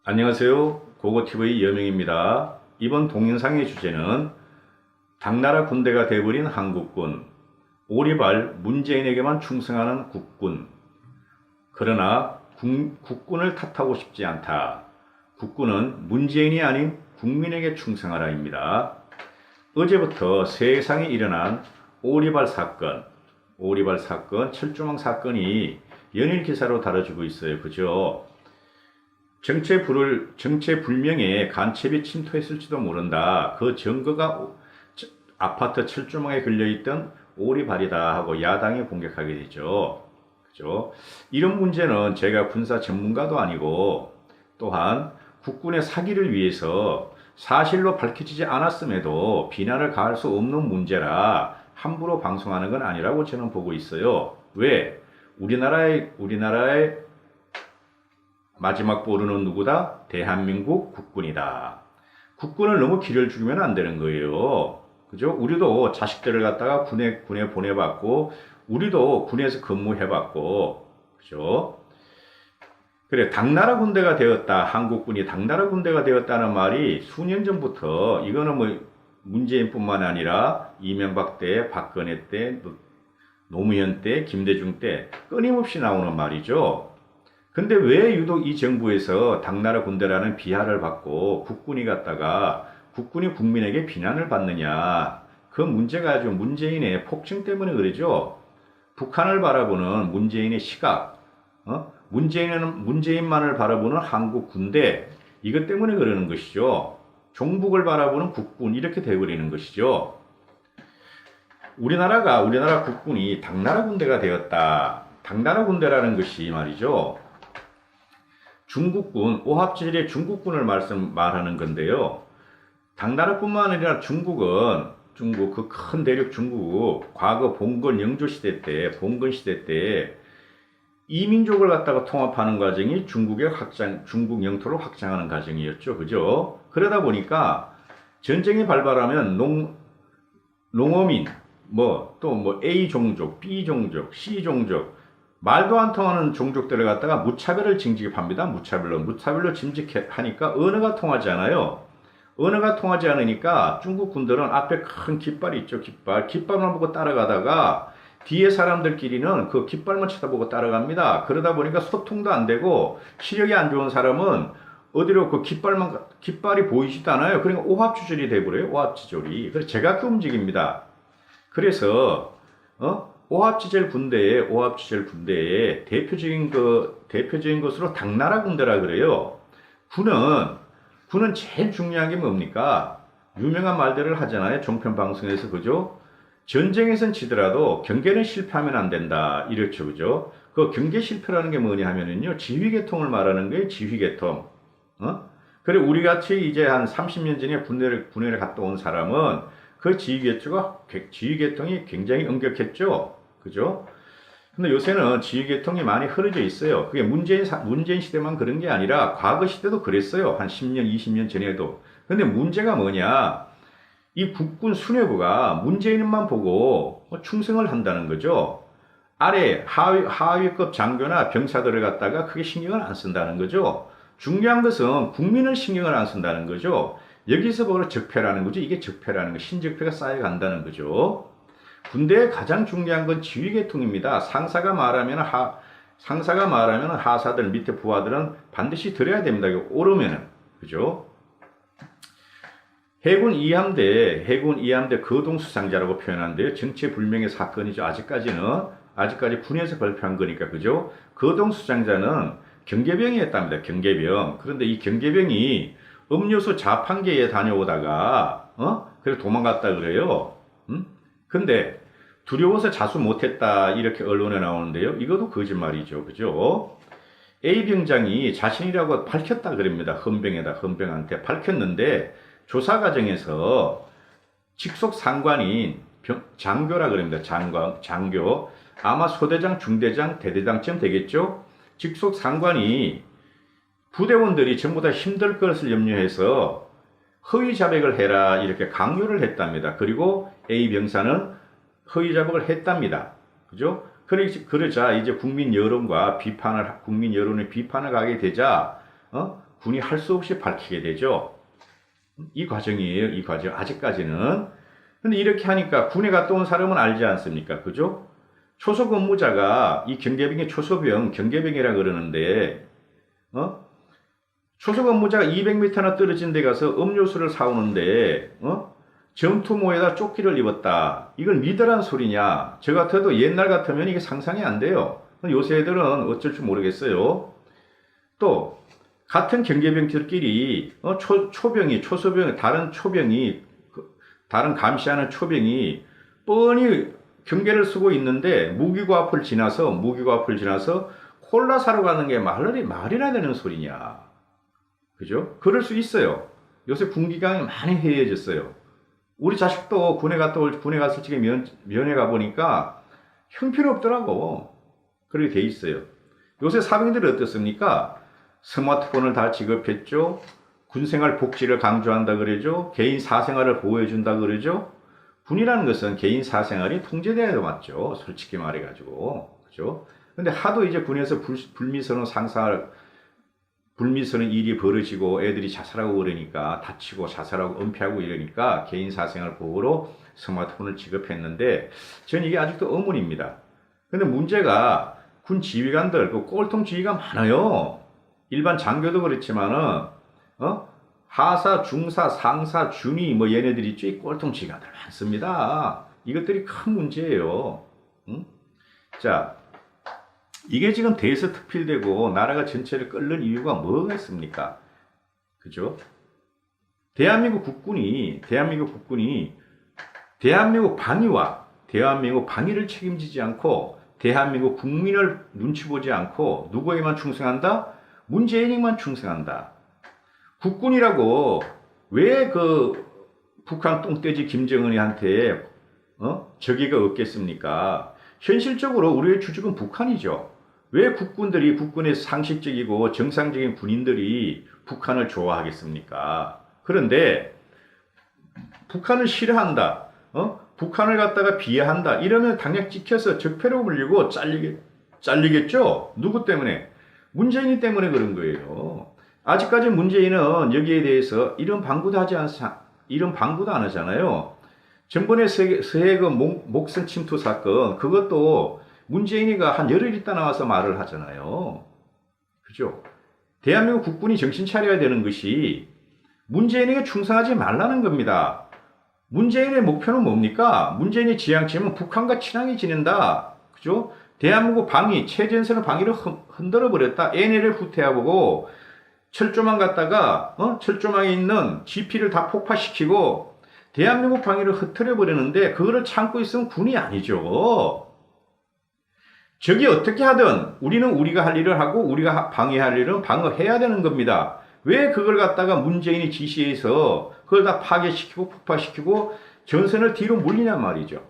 안녕하세요. 고고TV 여명입니다. 이번 동영상의 주제는 당나라 군대가 되어버린 한국군, 오리발 문재인에게만 충성하는 국군, 그러나 국군을 탓하고 싶지 않다. 국군은 문재인이 아닌 국민에게 충성하라입니다. 어제부터 세상에 일어난 오리발 사건, 철조망 사건이 연일 기사로 다뤄지고 있어요. 그죠? 정체불명의 간첩이 침투했을지도 모른다. 그 증거가 아파트 철조망에 걸려있던 오리발이다 하고 야당이 공격하게 되죠. 그죠? 이런 문제는 제가 군사 전문가도 아니고 또한 국군의 사기를 위해서 사실로 밝혀지지 않았음에도 비난을 가할 수 없는 문제라 함부로 방송하는 건 아니라고 저는 보고 있어요. 왜? 우리나라의 마지막 보루는 누구다? 대한민국 국군이다. 국군을 너무 기를 죽이면 안 되는 거예요. 그죠? 우리도 자식들을 갖다가 군에 보내봤고, 우리도 군에서 근무해봤고, 그죠? 그래, 당나라 군대가 되었다. 한국군이 당나라 군대가 되었다는 말이 수년 전부터, 이거는 뭐 문재인뿐만 아니라 이명박 때, 박근혜 때, 노무현 때, 김대중 때 끊임없이 나오는 말이죠. 근데 왜 유독 이 정부에서 당나라 군대라는 비하를 받고 국군이 국민에게 비난을 받느냐. 그 문제가 아주 문재인의 폭증 때문에 그러죠. 북한을 바라보는 문재인의 시각, 문재인만을 바라보는 한국 군대, 이것 때문에 그러는 것이죠. 종북을 바라보는 국군, 이렇게 되어버리는 것이죠. 우리나라 국군이 당나라 군대가 되었다. 당나라 군대라는 것이 말이죠. 중국군, 오합지졸의 중국군을 말하는 건데요. 당나라뿐만 아니라 중국 그 큰 대륙 중국, 과거 봉건 시대 때 이민족을 갖다가 통합하는 과정이 중국 영토를 확장하는 과정이었죠. 그죠? 그러다 보니까 전쟁이 발발하면 농어민, A 종족, B 종족, C 종족, 말도 안 통하는 종족들을 갖다가 무차별을 징집합니다. 무차별로 징집하니까 언어가 통하지 않아요. 언어가 통하지 않으니까 중국 군들은 앞에 큰 깃발이 있죠. 깃발만 보고 따라가다가 뒤에 사람들끼리는 그 깃발만 쳐다보고 따라갑니다. 그러다 보니까 소통도 안 되고 시력이 안 좋은 사람은 어디로 그 깃발이 보이지도 않아요. 그러니까 오합지졸이 돼버려요. 오합지졸이. 그래서 제각기 움직입니다. 그래서 오합지졸 군대의 대표적인 것으로 당나라 군대라 그래요. 군은 제일 중요한 게 뭡니까? 유명한 말들을 하잖아요. 종편 방송에서. 그죠? 전쟁에선 지더라도 경계는 실패하면 안 된다. 이렇죠. 그죠? 그 경계 실패라는 게 뭐냐 하면은요. 지휘계통을 말하는 거예요. 지휘계통. 그래, 우리 같이 이제 한 30년 전에 군대를 갔다 온 사람은 그 지휘계통이 굉장히 엄격했죠. 그죠? 근데 요새는 지휘계통이 많이 흐려져 있어요. 그게 문재인 시대만 그런 게 아니라 과거 시대도 그랬어요. 한 10년, 20년 전에도. 근데 문제가 뭐냐? 이 국군 수뇌부가 문재인만 보고 충성을 한다는 거죠. 아래 하위급 장교나 병사들을 갖다가 크게 신경을 안 쓴다는 거죠. 중요한 것은 국민을 신경을 안 쓴다는 거죠. 여기서 바로 적폐라는 거죠. 이게 적폐라는 거, 신적폐가 쌓여간다는 거죠. 군대의 가장 중요한 건 지휘계통입니다. 상사가 말하면 하사들, 밑에 부하들은 반드시 들어야 됩니다. 오르면은. 그죠? 해군 이함대 거동수상자라고 표현하는데요. 정체불명의 사건이죠. 아직까지 군에서 발표한 거니까. 그죠? 거동수상자는 경계병이었답니다. 경계병. 그런데 이 경계병이 음료수 자판기에 다녀오다가, 그래서 도망갔다 그래요. 근데 두려워서 자수 못했다. 이렇게 언론에 나오는데요. 이것도 거짓말이죠. 그죠? A 병장이 자신이라고 밝혔다 그럽니다. 헌병한테 밝혔는데 조사 과정에서 직속 상관인 장교라 그럽니다. 장교. 아마 소대장, 중대장, 대대장쯤 되겠죠? 직속 상관이 부대원들이 전부 다 힘들 것을 염려해서 허위 자백을 해라 이렇게 강요를 했답니다. 그리고 A 병사는 허위 자백을 했답니다. 그죠? 그러자 이제 국민 여론의 비판을 가게 되자 군이 할 수 없이 밝히게 되죠. 이 과정이에요. 이 과정. 아직까지는. 근데 이렇게 하니까 군에 갔다 온 사람은 알지 않습니까? 그죠? 초소 근무자가 이 경계병의 초소병, 경계병이라 그러는데, 초소 근무자가 200m나 떨어진 데 가서 음료수를 사오는데, 전투모에다 조끼를 입었다. 이걸 믿으란 소리냐? 저 같아도 옛날 같으면 이게 상상이 안 돼요. 요새 애들은 어쩔 줄 모르겠어요. 또, 같은 경계병들끼리, 초병이, 초소병, 다른 초병이, 다른 감시하는 초병이 뻔히 경계를 쓰고 있는데 무기고 앞을 지나서 콜라 사러 가는 게 말이나 되는 소리냐. 그죠? 그럴 수 있어요. 요새 군기강이 많이 해이해졌어요. 우리 자식도 군에 갔을 적에 면회 가보니까 형편없더라고. 그렇게 돼 있어요. 요새 사병들이 어떻습니까? 스마트폰을 다 지급했죠. 군생활 복지를 강조한다 그러죠. 개인 사생활을 보호해준다 그러죠. 군이라는 것은 개인 사생활이 통제돼야 맞죠. 솔직히 말해가지고. 그죠? 근데 하도 이제 군에서 불미스러운 일이 벌어지고 애들이 자살하고 그러니까 다치고 자살하고 은폐하고 이러니까 개인 사생활 보호로 스마트폰을 지급했는데 저는 이게 아직도 의문입니다. 근데 문제가 군 지휘관들, 그 꼴통 지휘가 많아요. 일반 장교도 그렇지만은, 하사, 중사, 상사, 준위, 얘네들이 있죠. 이 꼴통 지휘관들 많습니다. 이것들이 큰 문제예요. 자, 이게 지금 대서특필되고 나라가 전체를 끓는 이유가 뭐가 있습니까? 그죠? 대한민국 국군이 대한민국 방위를 책임지지 않고 대한민국 국민을 눈치 보지 않고 누구에게만 충성한다? 문재인에게만 충성한다. 국군이라고 왜 그 북한 똥돼지 김정은이한테 적의가 없겠습니까? 현실적으로 우리의 주적은 북한이죠. 왜 국군의 상식적이고 정상적인 군인들이 북한을 좋아하겠습니까? 그런데 북한을 싫어한다. 북한을 갖다가 비하한다. 이러면 당장 찍혀서 적폐로 불리고 잘리겠죠? 누구 때문에? 문재인이 때문에 그런 거예요. 아직까지 문재인은 여기에 대해서 이런 방구도 안 하잖아요. 전번에 서해 그 목성 침투 사건, 그것도 문재인이가 한 열흘 있다 나와서 말을 하잖아요. 그죠? 대한민국 국군이 정신 차려야 되는 것이 문재인에게 충성하지 말라는 겁니다. 문재인의 목표는 뭡니까? 문재인의 지향점은 북한과 친하게 지낸다. 그죠? 대한민국 최전선의 방위를 흔들어 버렸다. NLL 후퇴하고 철조망 갖다가 철조망에 있는 GP를 다 폭파시키고 대한민국 방위를 흐트려 버리는데 그거를 참고 있으면 군이 아니죠. 적이 어떻게 하든 우리는 우리가 할 일을 하고 우리가 방해할 일은 방어해야 되는 겁니다. 왜 그걸 갖다가 문재인이 지시해서 그걸 다 파괴시키고 폭파시키고 전선을 뒤로 물리냔 말이죠.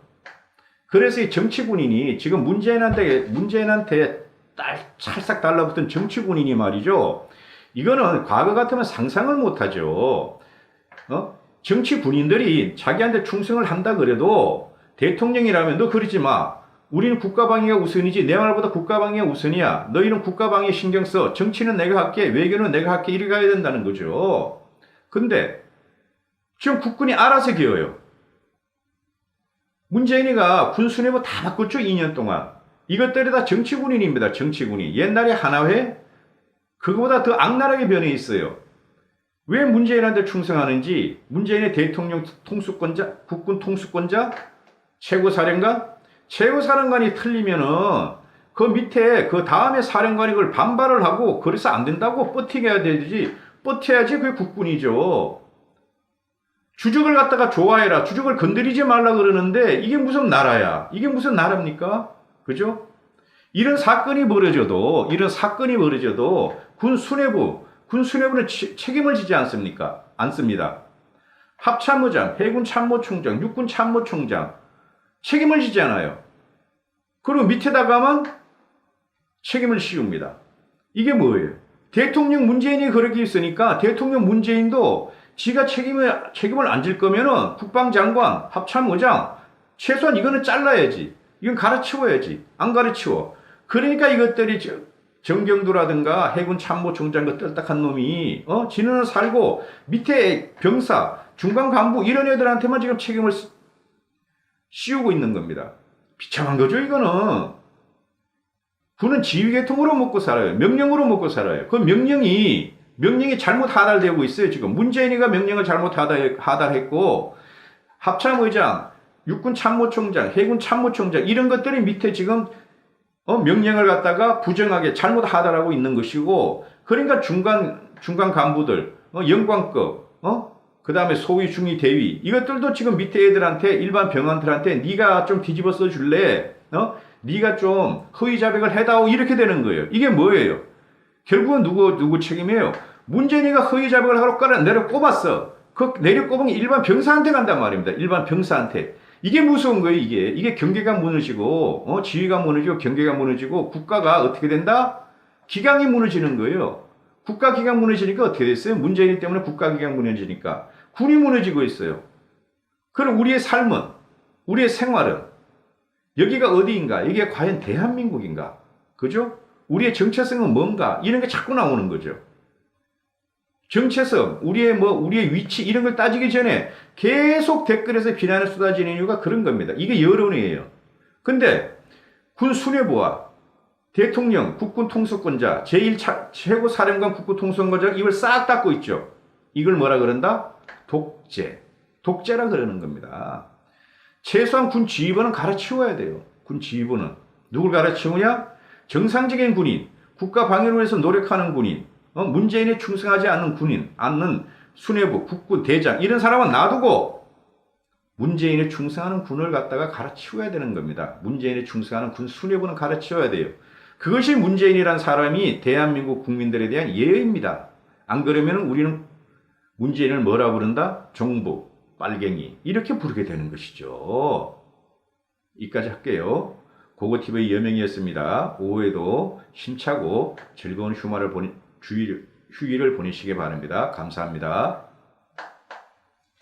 그래서 이 정치군인이 지금 문재인한테 찰싹 달라붙은 정치군인이 말이죠. 이거는 과거 같으면 상상을 못하죠. 정치군인들이 자기한테 충성을 한다 그래도 대통령이라면 너 그러지 마. 우리는 국가방위가 우선이지 내 말보다 국가방위가 우선이야. 너희는 국가방위에 신경 써. 정치는 내가 할게. 외교는 내가 할게. 이리 가야 된다는 거죠. 근데 지금 국군이 알아서 기어요. 문재인이가 군 수뇌부 다 바꿨죠. 2년 동안. 이것들이 다 정치군인입니다. 정치군인. 옛날에 하나회? 그거보다 더 악랄하게 변해 있어요. 왜 문재인한테 충성하는지 문재인의 대통령 통수권자, 국군 통수권자, 최고사령관이 틀리면은 그 밑에 그 다음에 사령관이 그걸 반발을 하고 그래서 안 된다고 버티게 해야 되지. 버텨야지 그게 국군이죠. 주적을 갖다가 좋아해라. 주적을 건드리지 말라 그러는데 이게 무슨 나라야? 이게 무슨 나라입니까? 그죠? 이런 사건이 벌어져도 군 수뇌부는 책임을 지지 않습니까? 않습니다. 합참의장, 해군 참모총장, 육군 참모총장 책임을 지지 않아요. 그리고 밑에다가만 책임을 씌웁니다. 이게 뭐예요? 대통령 문재인이 그렇게 있으니까 대통령 문재인도 지가 책임을 안 질 거면은 국방장관, 합참의장 최소한 이거는 잘라야지. 이건 가르치워야지. 안 가르치워. 그러니까 이것들이 정경두라든가 해군 참모총장 그 뜰딱한 놈이 지는 살고 밑에 병사, 중간 간부 이런 애들한테만 지금 책임을 씌우고 있는 겁니다. 비참한 거죠 이거는. 군은 지휘계통으로 먹고 살아요. 명령으로 먹고 살아요. 그 명령이 잘못 하달되고 있어요. 지금 문재인이가 명령을 잘못 하달했고 합참의장, 육군 참모총장, 해군 참모총장 이런 것들이 밑에 지금 명령을 갖다가 부정하게 잘못 하달하고 있는 것이고, 그러니까 중간 간부들, 영관급, 그 다음에 소위, 중위, 대위 이것들도 지금 밑에 애들한테 일반 병원들한테 네가 좀 뒤집어 써줄래? 네가 좀 허위 자백을 해다오 이렇게 되는 거예요. 이게 뭐예요? 결국은 누구 책임이에요? 문재인이가 허위 자백을 하러 내려 꼽았어. 그 내려 꼽은 게 일반 병사한테 간단 말입니다. 일반 병사한테. 이게 무서운 거예요. 이게 경계가 무너지고 지휘가 무너지고 경계가 무너지고 국가가 어떻게 된다? 기강이 무너지는 거예요. 국가 기강 무너지니까 어떻게 됐어요? 문재인 때문에 국가 기강 무너지니까 군이 무너지고 있어요. 그럼 우리의 삶은, 우리의 생활은 여기가 어디인가? 이게 과연 대한민국인가? 그죠? 우리의 정체성은 뭔가? 이런 게 자꾸 나오는 거죠. 정체성, 우리의 위치 이런 걸 따지기 전에 계속 댓글에서 비난을 쏟아지는 이유가 그런 겁니다. 이게 여론이에요. 근데 군 수뇌부와 대통령, 국군 통수권자, 최고 사령관 국군 통수권자가 입을 싹 닫고 있죠. 이걸 뭐라 그런다? 독재. 독재라 그러는 겁니다. 최소한 군 지휘부는 가르치워야 돼요. 군 지휘부는. 누굴 가르치우냐? 정상적인 군인, 국가 방위를 위해서 노력하는 군인, 문재인에 충성하지 않는 수뇌부, 국군, 대장 이런 사람은 놔두고 문재인에 충성하는 군을 갖다가 가르치워야 되는 겁니다. 문재인에 충성하는 군 수뇌부는 가르치워야 돼요. 그것이 문재인이란 사람이 대한민국 국민들에 대한 예의입니다. 안 그러면 우리는 문재인을 뭐라 부른다? 정부, 빨갱이 이렇게 부르게 되는 것이죠. 여기까지 할게요. 고고TV 여명이었습니다. 오후에도 힘차고 즐거운 휴일을 보내시기 바랍니다. 감사합니다.